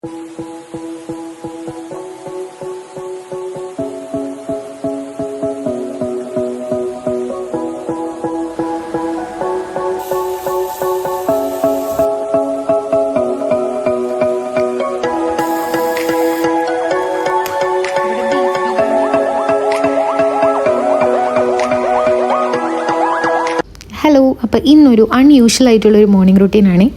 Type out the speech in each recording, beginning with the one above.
Hello, അപ്പോൾ ഇന്നൊരു unusual ആയിട്ടുള്ളൊരു മോർണിംഗ് റൂട്ടീനാണ്.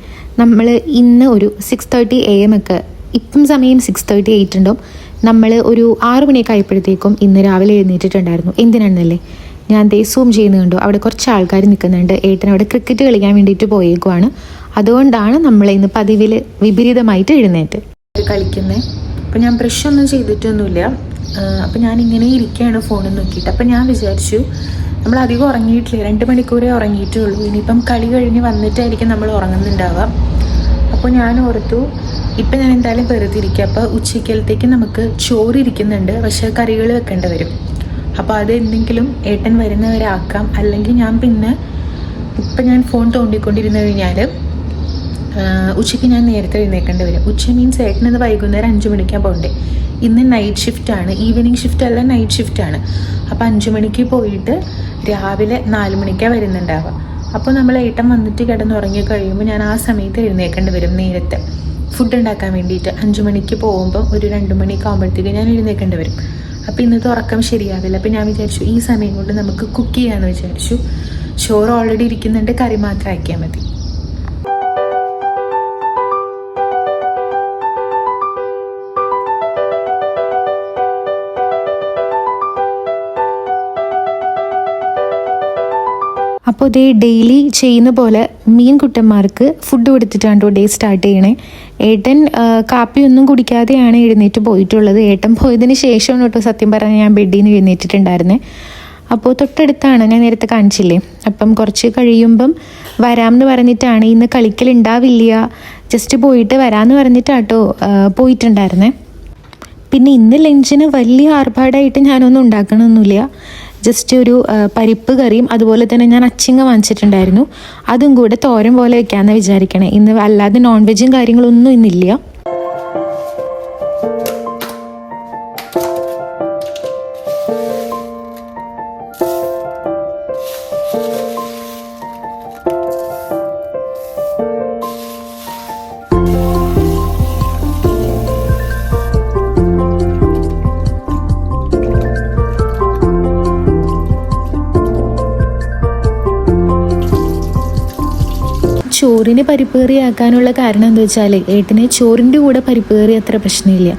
നമ്മൾ ഇന്ന് ഒരു 6:30 AM ഒക്കെ, ഇപ്പം സമയം 6:30 ആയിട്ടുണ്ടാവും. നമ്മൾ ഒരു 6 മണിയൊക്കെ ആയപ്പോഴത്തേക്കും ഇന്ന് രാവിലെ എഴുന്നേറ്റിട്ടുണ്ടായിരുന്നു. എന്തിനാണെന്നല്ലേ, ഞാൻ സൂം ചെയ്യുന്നുണ്ടോ, അവിടെ കുറച്ച് ആൾക്കാർ നിൽക്കുന്നുണ്ട്. ഏട്ടൻ അവിടെ ക്രിക്കറ്റ് കളിക്കാൻ വേണ്ടിയിട്ട് പോയേക്കുവാണ്. അതുകൊണ്ടാണ് നമ്മൾ ഇന്ന് പതിവിൽ വിപരീതമായിട്ട് എഴുന്നേറ്റ് കളിക്കുന്നത്. അപ്പോൾ ഞാൻ ബ്രഷൊന്നും ചെയ്തിട്ടൊന്നുമില്ല. അപ്പോൾ ഞാനിങ്ങനെ ഇരിക്കുകയാണ് ഫോണിൽ നോക്കിയിട്ട്. അപ്പോൾ ഞാൻ വിചാരിച്ചു, നമ്മൾ അധികം ഉറങ്ങിയിട്ടില്ല, 2 മണിക്കൂറേ ഉറങ്ങിയിട്ടുള്ളൂ. ഇനിയിപ്പം കളി കഴിഞ്ഞ് വന്നിട്ടായിരിക്കും നമ്മൾ ഉറങ്ങുന്നുണ്ടാവുക. അപ്പോൾ ഞാൻ ഓർത്തു, ഇപ്പം ഞാൻ എന്തായാലും വെറുതെ ഇരിക്കുക. അപ്പോൾ ഉച്ചയ്ക്കലത്തേക്ക് നമുക്ക് ചോറ് ഇരിക്കുന്നുണ്ട്, പക്ഷേ കറികൾ വെക്കേണ്ടി വരും. അപ്പോൾ അത് എന്തെങ്കിലും ഏട്ടൻ വരുന്നവരാക്കാം. അല്ലെങ്കിൽ ഞാൻ പിന്നെ ഇപ്പം ഞാൻ ഫോൺ തോണ്ടിക്കൊണ്ടിരുന്നു കഴിഞ്ഞാൽ ഉച്ചയ്ക്ക് ഞാൻ നേരത്തെ എഴുന്നേക്കേണ്ടി വരും. ഉച്ച മീൻസ് ഏട്ടനത് വൈകുന്നേരം 5 മണിക്കാണ് പോകണ്ടേ. ഇന്ന് നൈറ്റ് ഷിഫ്റ്റാണ്, ഈവനിങ് ഷിഫ്റ്റ് അല്ല, നൈറ്റ് ഷിഫ്റ്റാണ്. അപ്പോൾ 5 മണിക്ക് പോയിട്ട് രാവിലെ 4 മണിക്കാണ് വരുന്നുണ്ടാവുക. അപ്പോൾ നമ്മൾ ഏട്ടൻ വന്നിട്ട് കിടന്നുറങ്ങി കഴിയുമ്പോൾ ഞാൻ ആ സമയത്ത് എഴുന്നേക്കേണ്ടി വരും, നേരത്തെ ഫുഡ് ഉണ്ടാക്കാൻ വേണ്ടിയിട്ട്. 5 മണിക്ക് പോകുമ്പോൾ ഒരു 2 മണിയൊക്കെ ആകുമ്പോഴത്തേക്ക് ഞാൻ എഴുന്നേക്കേണ്ടി വരും. അപ്പോൾ ഇന്നത്തെ ഉറക്കം ശരിയാവില്ല. അപ്പോൾ ഞാൻ വിചാരിച്ചു ഈ സമയം കൊണ്ട് നമുക്ക് കുക്ക് ചെയ്യാമെന്ന് വിചാരിച്ചു. ചോറ് ഓൾറെഡി ഇരിക്കുന്നുണ്ട്, കറി മാത്രം ആക്കിയാൽ മതി. അപ്പോൾ ഡെയിലി ചെയ്യുന്ന പോലെ മീൻ കുട്ടന്മാർക്ക് ഫുഡ് കൊടുത്തിട്ടാണ് ഡേ സ്റ്റാർട്ട് ചെയ്യണേ. ഏട്ടൻ കാപ്പിയൊന്നും കുടിക്കാതെയാണ് എഴുന്നേറ്റ് പോയിട്ടുള്ളത്. ഏട്ടൻ പോയതിന് ശേഷമാണ് കേട്ടോ സത്യം പറഞ്ഞാൽ ഞാൻ ബെഡിൽ നിന്ന് എഴുന്നേറ്റിട്ടുണ്ടായിരുന്നേ. അപ്പോൾ തൊട്ടടുത്താണ്, ഞാൻ നേരത്തെ കാണിച്ചില്ലേ. അപ്പം കുറച്ച് കഴിയുമ്പം വരാമെന്ന് പറഞ്ഞിട്ടാണ്, ഇന്ന് കളിക്കലുണ്ടാവില്ല, ജസ്റ്റ് പോയിട്ട് വരാമെന്ന് പറഞ്ഞിട്ടാട്ടോ പോയിട്ടുണ്ടായിരുന്നേ. പിന്നെ ഇന്ന് ലഞ്ചിന് വലിയ ആർഭാടമായിട്ട് ഞാനൊന്നും ഉണ്ടാക്കണമൊന്നുമില്ല. ജസ്റ്റ് ഒരു പരിപ്പ് കറിയും അതുപോലെ തന്നെ ഞാൻ അച്ചിങ്ങ വാങ്ങിച്ചിട്ടുണ്ടായിരുന്നു, അതും കൂടെ തോരൻ പോലെ വെക്കാമെന്ന് വിചാരിക്കണേ. ഇന്ന് അല്ലാതെ നോൺ വെജും കാര്യങ്ങളൊന്നും ഇന്നില്ല. ചോറിന് പരിപ്പ് കറി ആക്കാനുള്ള കാരണം എന്താ വെച്ചാൽ, ഏട്ടന് ചോറിൻ്റെ കൂടെ പരിപ്പ് കറി അത്ര പ്രശ്നമില്ല,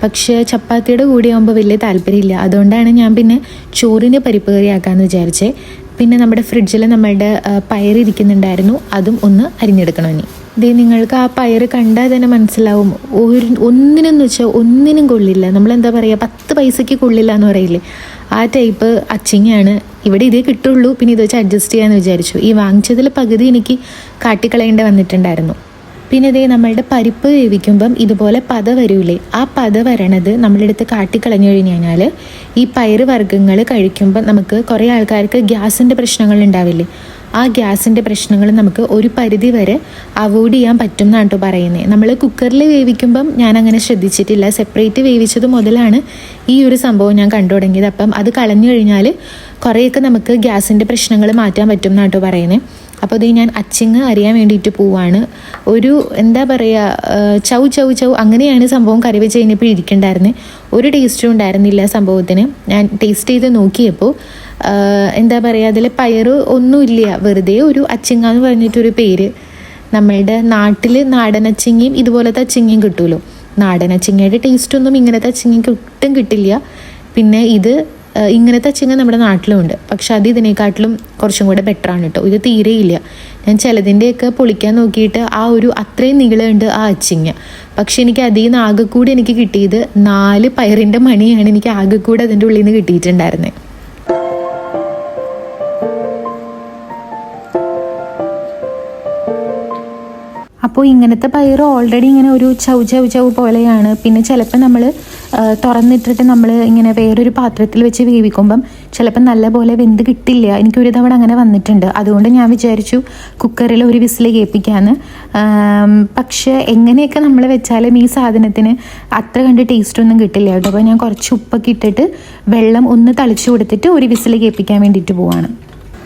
പക്ഷേ ചപ്പാത്തിയുടെ കൂടെ ആകുമ്പോൾ വലിയ താല്പര്യമില്ല. അതുകൊണ്ടാണ് ഞാൻ പിന്നെ ചോറിന് പരിപ്പ് കറി ആക്കാമെന്ന് വിചാരിച്ചേ. പിന്നെ നമ്മുടെ ഫ്രിഡ്ജിൽ നമ്മളുടെ പയറിരിക്കുന്നുണ്ടായിരുന്നു, അതും ഒന്ന് അരിഞ്ഞെടുക്കണം. ഇനി നിങ്ങൾക്ക് ആ പയർ കണ്ടാൽ തന്നെ മനസ്സിലാവും, ഒന്നിനെന്ന് വെച്ചാൽ ഒന്നിനും കൊള്ളില്ല. നമ്മളെന്താ പറയുക, 10 പൈസയ്ക്ക് കൊള്ളില്ല എന്ന് പറയില്ലേ, ആ ടൈപ്പ് അച്ചിങ്ങയാണ്. ഇവിടെ ഇതേ കിട്ടുള്ളൂ, പിന്നെ ഇത് വെച്ച് അഡ്ജസ്റ്റ് ചെയ്യാമെന്ന് വിചാരിച്ചു. ഈ വാങ്ങിച്ചതിൽ പകുതി എനിക്ക് കാട്ടിക്കളയേണ്ടി വന്നിട്ടുണ്ടായിരുന്നു. പിന്നെ നമ്മളുടെ പരിപ്പ് വേവിക്കുമ്പം ഇതുപോലെ പത വരൂലേ, ആ പത വരണത് നമ്മളെടുത്ത് കാട്ടിക്കളഞ്ഞു കഴിഞ്ഞാൽ ഈ പയറ് വർഗ്ഗങ്ങൾ കഴിക്കുമ്പോൾ നമുക്ക് കുറേ ആൾക്കാർക്ക് ഗ്യാസിൻ്റെ പ്രശ്നങ്ങൾ ഉണ്ടാവില്ലേ, ആ ഗ്യാസിൻ്റെ പ്രശ്നങ്ങൾ നമുക്ക് ഒരു പരിധി വരെ അവോയ്ഡ് ചെയ്യാൻ പറ്റും എന്നാണ് കേട്ടോ പറയുന്നത്. നമ്മൾ കുക്കറിൽ വേവിക്കുമ്പം ഞാൻ അങ്ങനെ ശ്രദ്ധിച്ചിട്ടില്ല, സെപ്പറേറ്റ് വേവിച്ചത് മുതലാണ് ഈ ഒരു സംഭവം ഞാൻ കണ്ടു തുടങ്ങിയത്. അപ്പം അത് കളഞ്ഞു കഴിഞ്ഞാൽ കുറേയൊക്കെ നമുക്ക് ഗ്യാസിൻ്റെ പ്രശ്നങ്ങൾ മാറ്റാൻ പറ്റും എന്നാണ് കേട്ടോ പറയുന്നത്. അപ്പോൾ ഞാൻ അച്ചിങ്ങ അറിയാൻ വേണ്ടിയിട്ട് പോവാണ്. ഒരു എന്താ പറയുക, ചൗ ചൗ ചൗ അങ്ങനെയാണ് സംഭവം കറി വെച്ച് കഴിഞ്ഞപ്പോൾ ഇരിക്കണ്ടായിരുന്നത്. ഒരു ടേസ്റ്റും ഉണ്ടായിരുന്നില്ല സംഭവത്തിന്. ഞാൻ ടേസ്റ്റ് ചെയ്ത് നോക്കിയപ്പോൾ എന്താ പറയുക, അതിൽ പയറ് ഒന്നുമില്ല, വെറുതെ ഒരു അച്ചിങ്ങ എന്ന് പറഞ്ഞിട്ടൊരു പേര്. നമ്മളുടെ നാട്ടിൽ നാടൻ അച്ചിങ്ങയും ഇതുപോലത്തെ അച്ചിങ്ങയും കിട്ടുമല്ലോ, നാടൻ അച്ചിങ്ങയുടെ ടേസ്റ്റൊന്നും ഇങ്ങനത്തെ അച്ചിങ്ങയ്ക്ക് ഒട്ടും കിട്ടില്ല. പിന്നെ ഇത് ഇങ്ങനത്തെ അച്ചിങ്ങ നമ്മുടെ നാട്ടിലുമുണ്ട്, പക്ഷെ അത് ഇതിനെക്കാട്ടിലും കുറച്ചും കൂടെ ബെറ്ററാണ് കേട്ടോ. ഇത് തീരെയില്ല. ഞാൻ ചിലതിൻ്റെയൊക്കെ പൊളിക്കാൻ നോക്കിയിട്ട് ആ ഒരു അത്രയും നീളമുണ്ട് ആ അച്ചിങ്ങ, പക്ഷെ എനിക്ക് അതിൽ നിന്ന് ആകെക്കൂടി എനിക്ക് കിട്ടിയത് 4 പയറിൻ്റെ മണിയാണ് എനിക്ക് ആകെക്കൂടി അതിൻ്റെ ഉള്ളിൽ നിന്ന് കിട്ടിയിട്ടുണ്ടായിരുന്നത്. അപ്പോൾ ഇങ്ങനത്തെ പയർ ഓൾറെഡി ഇങ്ങനെ ഒരു ചവ് പോലെയാണ്. പിന്നെ ചിലപ്പോൾ നമ്മൾ തുറന്നിട്ടിട്ട് നമ്മൾ ഇങ്ങനെ വേറൊരു പാത്രത്തിൽ വെച്ച് വേവിക്കുമ്പം ചിലപ്പോൾ നല്ലപോലെ വെന്ത് കിട്ടില്ല. എനിക്കൊരു തവണ അങ്ങനെ വന്നിട്ടുണ്ട്. അതുകൊണ്ട് ഞാൻ വിചാരിച്ചു കുക്കറിൽ ഒരു വിസിൽ കേൾപ്പിക്കാമെന്ന്. പക്ഷേ എങ്ങനെയൊക്കെ നമ്മൾ വെച്ചാലും ഈ സാധനത്തിന് അത്ര കണ്ട് ടേസ്റ്റൊന്നും കിട്ടില്ല കേട്ടോ. അപ്പോൾ ഞാൻ കുറച്ച് ഉപ്പൊക്കെ ഇട്ടിട്ട് വെള്ളം ഒന്ന് തളിച്ചു കൊടുത്തിട്ട് ഒരു വിസിൽ കേൾപ്പിക്കാൻ വേണ്ടിയിട്ട് പോവാണ്.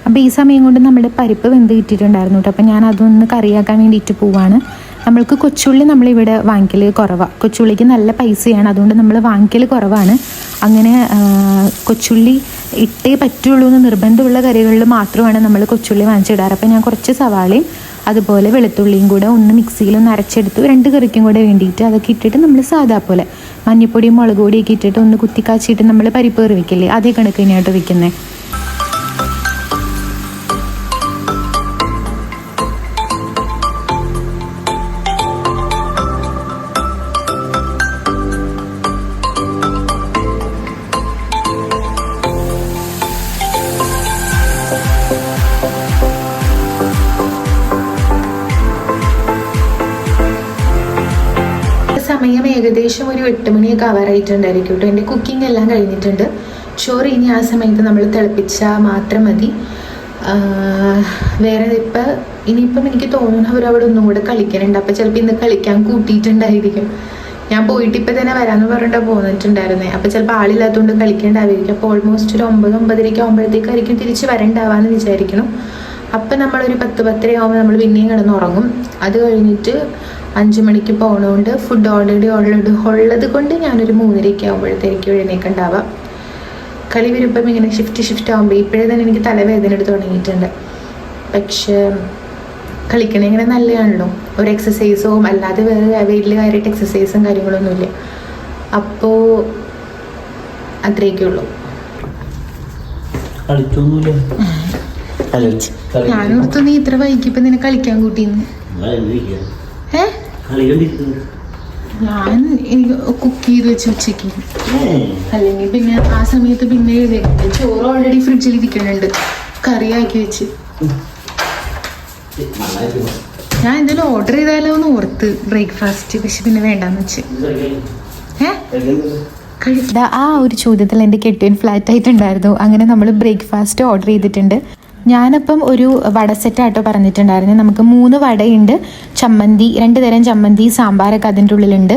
അപ്പോൾ ഈ സമയം കൊണ്ട് നമ്മുടെ പരിപ്പ് വെന്ത് കിട്ടിയിട്ടുണ്ടായിരുന്നു കേട്ടോ. അപ്പോൾ ഞാൻ അതൊന്ന് കറിയാക്കാൻ വേണ്ടിയിട്ട് പോവാണ്. നമ്മൾക്ക് കൊച്ചുള്ളി നമ്മളിവിടെ വാങ്ങിക്കൽ കുറവാണ്. കൊച്ചുള്ളിക്ക് നല്ല പൈസയാണ്, അതുകൊണ്ട് നമ്മൾ വാങ്ങിക്കൽ കുറവാണ്. അങ്ങനെ കൊച്ചുള്ളി ഇട്ടേ പറ്റുള്ളൂ എന്ന് നിർബന്ധമുള്ള കറികളിൽ മാത്രമാണ് നമ്മൾ കൊച്ചുള്ളി വാങ്ങിച്ചിടാറ്. അപ്പോൾ ഞാൻ കുറച്ച് സവാളയും അതുപോലെ വെളുത്തുള്ളിയും കൂടെ ഒന്ന് മിക്സിയിലൊന്ന് അരച്ചെടുത്തു, 2 കറിക്കും കൂടെ വേണ്ടിയിട്ട്. അതൊക്കെ ഇട്ടിട്ട് നമ്മൾ സാധാ പോലെ മഞ്ഞപ്പൊടിയും മുളക് പൊടിയൊക്കെ ഇട്ടിട്ട് ഒന്ന് കുത്തിക്കാച്ചിട്ട് നമ്മൾ പരിപ്പ് കറി വയ്ക്കില്ലേ, അതേ കണക്ക് തന്നെയായിട്ട് വയ്ക്കുന്നത്. സമയം ഏകദേശം ഒരു 8 മണിയൊക്കെ ആവാറായിട്ടുണ്ടായിരിക്കും കേട്ടോ. എൻ്റെ കുക്കിംഗ് എല്ലാം കഴിഞ്ഞിട്ടുണ്ട്. ചോറ് ഇനി ആ സമയത്ത് നമ്മൾ തിളപ്പിച്ചാൽ മാത്രം മതി. വേറെ ഇനിയിപ്പം എനിക്ക് തോന്നുന്നു അവരവിടെ ഒന്നും കൂടെ കളിക്കാനുണ്ട്. അപ്പോൾ ചിലപ്പോൾ ഇന്ന് കളിക്കാൻ കൂട്ടിയിട്ടുണ്ടായിരിക്കും. ഞാൻ പോയിട്ട് ഇപ്പം തന്നെ വരാമെന്ന് പറഞ്ഞിട്ടാണ് പോന്നിട്ടുണ്ടായിരുന്നേ. അപ്പോൾ ചിലപ്പോൾ ആളില്ലാത്തതുകൊണ്ട് കളിക്കേണ്ടായിരിക്കും. അപ്പോൾ ഓൾമോസ്റ്റ് ഒരു 9-9:30 ആകുമ്പോഴത്തേക്കായിരിക്കും തിരിച്ച് വരണ്ടാവാന്ന് വിചാരിക്കണം. അപ്പം നമ്മളൊരു 10-10:30 ആകുമ്പോൾ നമ്മൾ പിന്നെയും കിടന്നുറങ്ങും. അത് കഴിഞ്ഞിട്ട് 5 മണിക്ക് പോകണോണ്ട് ഫുഡ് ഓൾറെഡി ഉള്ളത് കൊണ്ട് ഞാനൊരു 3:30 ആകുമ്പോഴത്തേക്ക് എഴുന്നേക്കുണ്ടാവാം. കളി വരുമ്പം ഇങ്ങനെ ഷിഫ്റ്റ് ആകുമ്പോൾ ഇപ്പോഴേ തന്നെ എനിക്ക് തലവേദന എടുത്ത് തുടങ്ങിയിട്ടുണ്ട്. പക്ഷേ കളിക്കണേ ഇങ്ങനെ നല്ലതാണല്ലോ, ഒരു എക്സസൈസോ അല്ലാതെ വേറെ വലിയ കാര്യമായിട്ട് എക്സസൈസും കാര്യങ്ങളൊന്നുമില്ല. അപ്പോൾ അത്രയൊക്കെ ഉള്ളൂ. ഞാനോർത്തു നീ ഇത്ര വൈകിപ്പോ നിന്നെ കളിക്കാൻ കൂട്ടിന്ന്. ഞാൻ കുക്ക് ചെയ്ത് വെച്ച് ഉച്ചയ്ക്ക്, അല്ലെങ്കിൽ പിന്നെ ആ സമയത്ത് പിന്നെ ചോറ് ഓൾറെഡി ഫ്രിഡ്ജിൽ ഇരിക്കുന്നുണ്ട്, കറിയാക്കി വെച്ച്. ഞാൻ എന്തെങ്കിലും ഓർഡർ ചെയ്താലോ എന്ന് ഓർത്ത് ബ്രേക്ക്ഫാസ്റ്റ്, പക്ഷെ പിന്നെ വേണ്ടാന്ന് വെച്ച്. ആ ഒരു ചോദ്യത്തിൽ എൻ്റെ കെട്ടിയൻ ഫ്ലാറ്റ് ആയിട്ടുണ്ടായിരുന്നു. അങ്ങനെ നമ്മൾ ബ്രേക്ക്ഫാസ്റ്റ് ഓർഡർ ചെയ്തിട്ടുണ്ട്. ഞാനപ്പം ഒരു വട സെറ്റാട്ടോ പറഞ്ഞിട്ടുണ്ടായിരുന്നു. നമുക്ക് 3 വടയുണ്ട്, ചമ്മന്തി 2 തരം ചമ്മന്തി, സാമ്പാറൊക്കെ അതിൻ്റെ ഉള്ളിലുണ്ട്.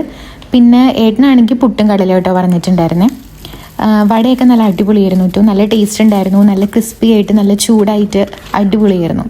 പിന്നെ ഏട്ടനാണെങ്കിൽ പുട്ടും കടല കേട്ടോ പറഞ്ഞിട്ടുണ്ടായിരുന്നേ. വടയൊക്കെ നല്ല അടിപൊളിയായിരുന്നു കേട്ടോ, നല്ല ടേസ്റ്റ് ഉണ്ടായിരുന്നു, നല്ല ക്രിസ്പി ആയിട്ട് നല്ല ചൂടായിട്ട് അടിപൊളിയായിരുന്നു.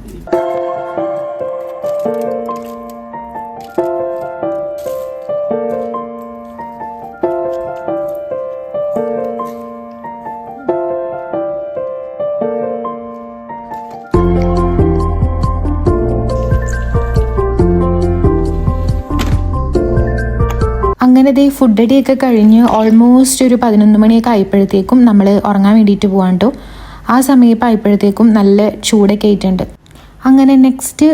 അങ്ങനെ ദേ ഫുഡ് അടിയൊക്കെ കഴിഞ്ഞ് ഓൾമോസ്റ്റ് ഒരു 11 മണിയൊക്കെ ആയപ്പോഴത്തേക്കും നമ്മൾ ഉറങ്ങാൻ വേണ്ടിയിട്ട് പോകാൻ കേട്ടോ. ആ സമയം ആയപ്പോഴത്തേക്കും നല്ല ചൂടൊക്കെ ആയിട്ടുണ്ട്. അങ്ങനെ നെക്സ്റ്റ്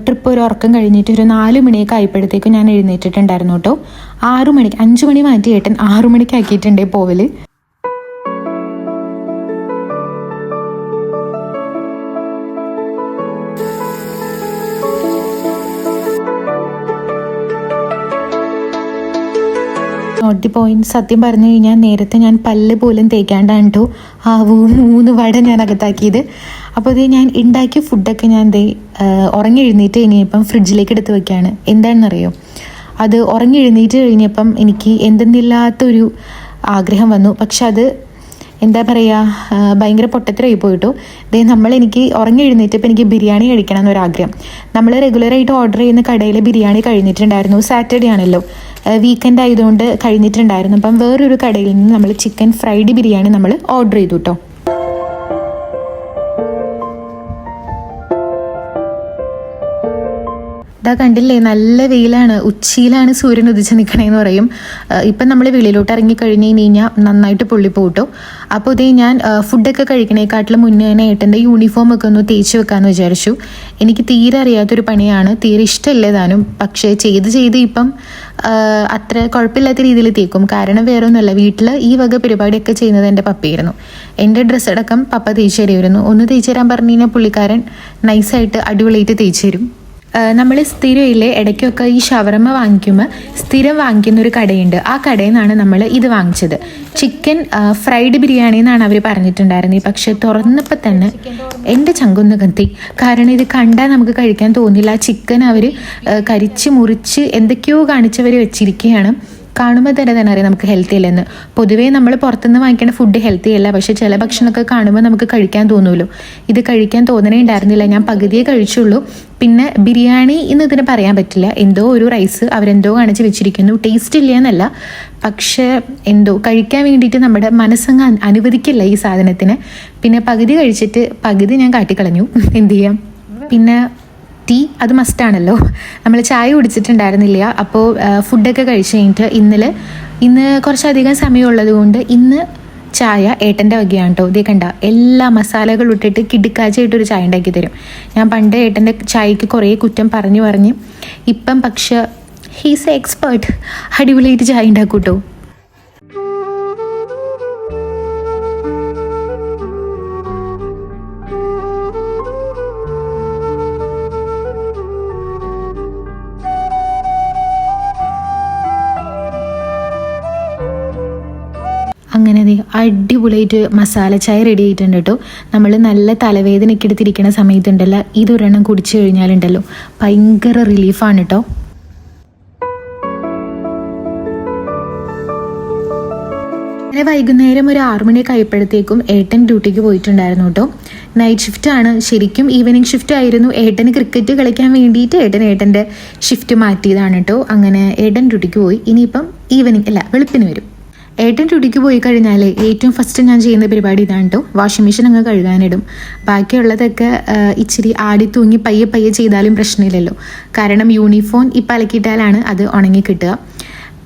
ട്രിപ്പ് ഒരു ഉറക്കം കഴിഞ്ഞിട്ട് ഒരു 4 മണിയൊക്കെ ആയപ്പോഴത്തേക്കും ഞാൻ എഴുന്നേറ്റിട്ടുണ്ടായിരുന്നു കേട്ടോ. 6 മണിക്ക് 5 മണി മാറ്റി ഏട്ടൻ 6 മണിക്ക് ആക്കിയിട്ടുണ്ടേ പോവല്. Note the point. സത്യം പറഞ്ഞു കഴിഞ്ഞാൽ നേരത്തെ ഞാൻ പല്ല് പോലും തേക്കാണ്ടാണ് കേട്ടോ 3 വട ഞാൻ അകത്താക്കിയത്. അപ്പോൾ ഇത് ഞാൻ ഉണ്ടാക്കിയ ഫുഡൊക്കെ ഞാൻ ഉറങ്ങി എഴുന്നേറ്റ് കഴിഞ്ഞപ്പം ഫ്രിഡ്ജിലേക്ക് എടുത്ത് വെക്കുകയാണ്. എന്താണെന്നറിയോ, അത് ഉറങ്ങി എഴുന്നേറ്റ് കഴിഞ്ഞപ്പം എനിക്ക് എന്തെന്നില്ലാത്തൊരു ആഗ്രഹം വന്നു. പക്ഷെ അത് എന്താ പറയുക, ഭയങ്കര പൊട്ടത്തരമായി പോയിട്ടു. എനിക്ക് ഉറങ്ങി എഴുന്നേറ്റപ്പോൾ എനിക്ക് ബിരിയാണി കഴിക്കണം എന്നൊരാഗ്രഹം. നമ്മൾ റെഗുലറായിട്ട് ഓർഡർ ചെയ്യുന്ന കടയിൽ ബിരിയാണി കഴിഞ്ഞിട്ടുണ്ടായിരുന്നു. സാറ്റർഡേ ആണല്ലോ, വീക്കെൻഡ് ആയതുകൊണ്ട് കഴിഞ്ഞിട്ടുണ്ടായിരുന്നു. അപ്പം വേറൊരു കടയിൽ നിന്ന് നമ്മൾ ചിക്കൻ ഫ്രൈഡ് ബിരിയാണി നമ്മൾ ഓർഡർ ചെയ്തു കേട്ടോ. ഇതാ കണ്ടില്ലേ, നല്ല വെയിലാണ്, ഉച്ചയിലാണ് സൂര്യൻ ഉദിച്ച് നിൽക്കണേന്ന് പറയും. ഇപ്പം നമ്മൾ വെളിയിലോട്ട് ഇറങ്ങി കഴിഞ്ഞ് കഴിഞ്ഞാൽ നന്നായിട്ട് പൊള്ളിപ്പോട്ടോ. അപ്പോൾ ഇതേ ഞാൻ ഫുഡൊക്കെ കഴിക്കണേക്കാട്ടിലും മുന്നേ തന്നെ ഏട്ടൻ്റെ യൂണിഫോമൊക്കെ ഒന്ന് തേച്ച് വെക്കാമെന്ന് വിചാരിച്ചു. എനിക്ക് തീരെ അറിയാത്തൊരു പണിയാണ്, തീരെ ഇഷ്ടമല്ല താനും. പക്ഷേ ചെയ്ത് ഇപ്പം അത്ര കുഴപ്പമില്ലാത്ത രീതിയിൽ തേക്കും. കാരണം വേറെ ഒന്നുമല്ല, വീട്ടിൽ ഈ വക പരിപാടിയൊക്കെ ചെയ്യുന്നത് എൻ്റെ പപ്പയായിരുന്നു. എൻ്റെ ഡ്രസ്സ് അടക്കം പപ്പ തേച്ച് തരുമായിരുന്നു. ഒന്ന് തേച്ച് തരാൻ പറഞ്ഞു കഴിഞ്ഞാൽ പുള്ളിക്കാരൻ നൈസായിട്ട് അടിപൊളിയായിട്ട് തേച്ച് തരും. നമ്മൾ സ്ഥിരമില്ലേ ഇടയ്ക്കൊക്കെ ഈ ഷവർമ വാങ്ങിക്കുമ്പോൾ സ്ഥിരം വാങ്ങിക്കുന്ന ഒരു കടയുണ്ട്. ആ കടയിൽ നിന്നാണ് നമ്മൾ ഇത് വാങ്ങിച്ചത്. ചിക്കൻ ഫ്രൈഡ് ബിരിയാണി എന്നാണ് അവർ പറഞ്ഞിട്ടുണ്ടായിരുന്നത്. പക്ഷെ തുറന്നപ്പോൾ തന്നെ എൻ്റെ ചങ്കൊന്ന് കത്തി. കാരണം ഇത് കണ്ടാൽ നമുക്ക് കഴിക്കാൻ തോന്നില്ല. ചിക്കൻ അവർ കരിച്ച് മുറിച്ച് എന്തൊക്കെയോ കാണിച്ചവർ വെച്ചിരിക്കുകയാണ്. കാണുമ്പോൾ തന്നെ അറിയാം നമുക്ക് ഹെൽത്തി അല്ലെന്ന്. പൊതുവേ നമ്മൾ പുറത്തുനിന്ന് വാങ്ങിക്കുന്ന ഫുഡ് ഹെൽത്തി അല്ല, പക്ഷേ ചില ഭക്ഷണമൊക്കെ കാണുമ്പോൾ നമുക്ക് കഴിക്കാൻ തോന്നുമല്ലോ. ഇത് കഴിക്കാൻ തോന്നണേ ഉണ്ടായിരുന്നില്ല. ഞാൻ പകുതിയേ കഴിച്ചുള്ളൂ. പിന്നെ ബിരിയാണി എന്ന് ഇതിന് പറയാൻ പറ്റില്ല. എന്തോ ഒരു റൈസ് അവരെന്തോ കാണിച്ച് വെച്ചിരിക്കുന്നു. ടേസ്റ്റ് ഇല്ല എന്നല്ല, പക്ഷേ എന്തോ കഴിക്കാൻ വേണ്ടിയിട്ട് നമ്മുടെ മനസ്സങ്ങ് അനുവദിക്കില്ല ഈ സാധനത്തിന്. പിന്നെ പകുതി കഴിച്ചിട്ട് പകുതി ഞാൻ കാട്ടിക്കളഞ്ഞു. എന്ത് ചെയ്യാം. പിന്നെ ടീ അത് മസ്റ്റാണല്ലോ. നമ്മൾ ചായ കുടിച്ചിട്ടുണ്ടായിരുന്നില്ല. അപ്പോൾ ഫുഡൊക്കെ കഴിച്ച് കഴിഞ്ഞിട്ട് ഇന്ന് കുറച്ചധികം സമയമുള്ളത് കൊണ്ട് ഇന്ന് ചായ ഏട്ടൻ്റെ വകയാണ് കേട്ടോ. ഇതേ കണ്ട എല്ലാ മസാലകളും ഇട്ടിട്ട് കിടുക്കാച്ചായിട്ടൊരു ചായ ഉണ്ടാക്കി തരും. ഞാൻ പണ്ട് ഏട്ടൻ്റെ ചായക്ക് കുറേ കുറ്റം പറഞ്ഞ് ഇപ്പം പക്ഷെ ഹീസ് എ എക്സ്പേർട്ട്. അടിപൊളിയായിട്ട് ചായ ഉണ്ടാക്കും കേട്ടോ. അങ്ങനെ അടിപൊളിയായിട്ട് മസാല ചായ റെഡി ആയിട്ടുണ്ട് കേട്ടോ. നമ്മൾ നല്ല തലവേദനയ്ക്ക് എടുത്തിരിക്കുന്ന സമയത്തുണ്ടല്ലോ ഇതൊരെണ്ണം കുടിച്ചു കഴിഞ്ഞാലുണ്ടല്ലോ ഭയങ്കര റിലീഫാണ് കേട്ടോ. അങ്ങനെ വൈകുന്നേരം ഒരു 6 മണിയൊക്കെ ആയപ്പോഴത്തേക്കും ഏട്ടൻ ഡ്യൂട്ടിക്ക് പോയിട്ടുണ്ടായിരുന്നു കേട്ടോ. നൈറ്റ് ഷിഫ്റ്റാണ്. ശരിക്കും ഈവനിങ് ഷിഫ്റ്റ് ആയിരുന്നു. ഏട്ടന് ക്രിക്കറ്റ് കളിക്കാൻ വേണ്ടിയിട്ട് ഏട്ടൻ്റെ ഷിഫ്റ്റ് മാറ്റിയതാണ് കേട്ടോ. അങ്ങനെ ഏട്ടൻ ഡ്യൂട്ടിക്ക് പോയി. ഇനിയിപ്പം വെളുപ്പിന് വരും. ഏട്ടൻ ഡ്യൂട്ടിക്ക് പോയി കഴിഞ്ഞാൽ ഏറ്റവും ഫസ്റ്റ് ഞാൻ ചെയ്യുന്ന പരിപാടി ഇതാണ് കേട്ടോ. വാഷിംഗ് മെഷീൻ അങ്ങ് കഴുകാനിടും. ബാക്കിയുള്ളതൊക്കെ ഇച്ചിരി ആടി തൂങ്ങി പയ്യെ ചെയ്താലും പ്രശ്നമില്ലല്ലോ. കാരണം യൂണിഫോം ഇപ്പം അലക്കിയിട്ടാലാണ് അത് ഉണങ്ങി കിട്ടുക.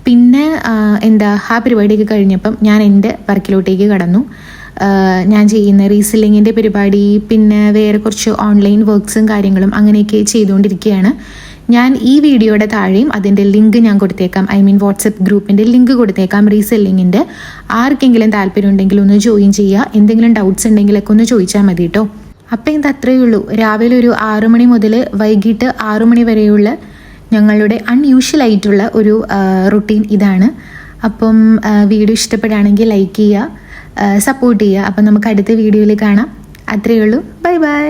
പിന്നെ ആ പരിപാടിയൊക്കെ കഴിഞ്ഞപ്പം ഞാൻ എൻ്റെ വർക്കിലോട്ടേക്ക് കടന്നു. ഞാൻ ചെയ്യുന്ന റീസെല്ലിങ്ങിൻ്റെ പരിപാടി, പിന്നെ വേറെ കുറച്ച് ഓൺലൈൻ വർക്ക്സും കാര്യങ്ങളും അങ്ങനെയൊക്കെ ചെയ്തുകൊണ്ടിരിക്കുകയാണ്. ഞാൻ ഈ വീഡിയോയുടെ താഴെയും അതിൻ്റെ ലിങ്ക് ഞാൻ കൊടുത്തേക്കാം. വാട്സപ്പ് ഗ്രൂപ്പിൻ്റെ ലിങ്ക് കൊടുത്തേക്കാം റീസെല്ലിങ്ങിൻ്റെ. ആർക്കെങ്കിലും താല്പര്യം ഉണ്ടെങ്കിൽ ഒന്ന് ജോയിൻ ചെയ്യുക. എന്തെങ്കിലും ഡൗട്ട്സ് ഉണ്ടെങ്കിലൊക്കെ ഒന്ന് ചോദിച്ചാൽ മതി കേട്ടോ. അപ്പം ഇത് അത്രയേ ഉള്ളൂ. രാവിലെ ഒരു 6 മണി മുതൽ വൈകിട്ട് 6 മണി വരെയുള്ള ഞങ്ങളുടെ അൺയൂഷ്വൽ ആയിട്ടുള്ള ഒരു റുട്ടീൻ ഇതാണ്. അപ്പം വീഡിയോ ഇഷ്ടപ്പെടുകയാണെങ്കിൽ ലൈക്ക് ചെയ്യുക, സപ്പോർട്ട് ചെയ്യുക. അപ്പം നമുക്ക് അടുത്ത വീഡിയോയിൽ കാണാം. അത്രയേ ഉള്ളൂ. Bye bye.